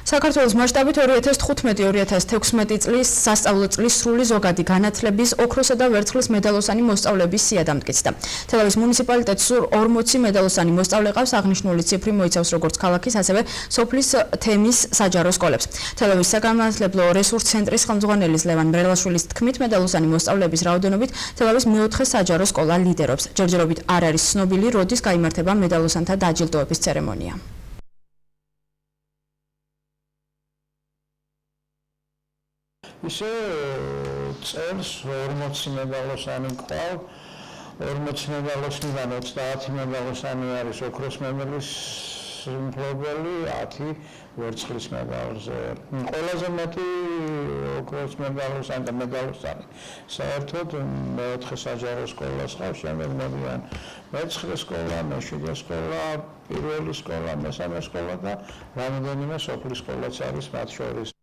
საქართველოს მასშტაბით 2015-2016 წლის სასწავლო წლის სრული ზოგადი განათლების ოქროსა და ვერცხლის მედალოსანი მოსწავლეების სია დამტკიცდა. თელავის მუნიციპალიტეტს 40 მედალოსანი მოსწავლე ყავს, აღნიშნული ციფრი მოიცავს როგორც ქალაქის, ასევე სოფლის თემის საჯარო სკოლებს. თელავის საგანმანათლებლო რესურს ცენტრის ხელმძღვანელის ლევან მრელაშვილის თქმით, მედალოსანი მოსწავლეების რაოდენობით თელავის მეოთხე საჯარო სკოლა ლიდერობს. ჯერჯერობით არ არის ცნობილი, როდის გაიმართება მედალოსანთა დაჯილდოების ცერემონია. ისე წელს 40 მედალოსანი ყავ, 40 მედალოსნიდან 30 მედალოსანი არის ოქროს მედალის მფლობელი, 10 ვერცხლის მედალზე. ყველაზე მეტი ოქროს მედალოსანი და მედალოსანი საერთოდ მეოთხე საჯარო სკოლას ყავს, შემდეგ მოდიან მეცხრე სკოლა, მეშვიდე სკოლა, პირველი სკოლა, მესამე სკოლა და რამდენიმე სოფლის სკოლაც არის მათ შორის.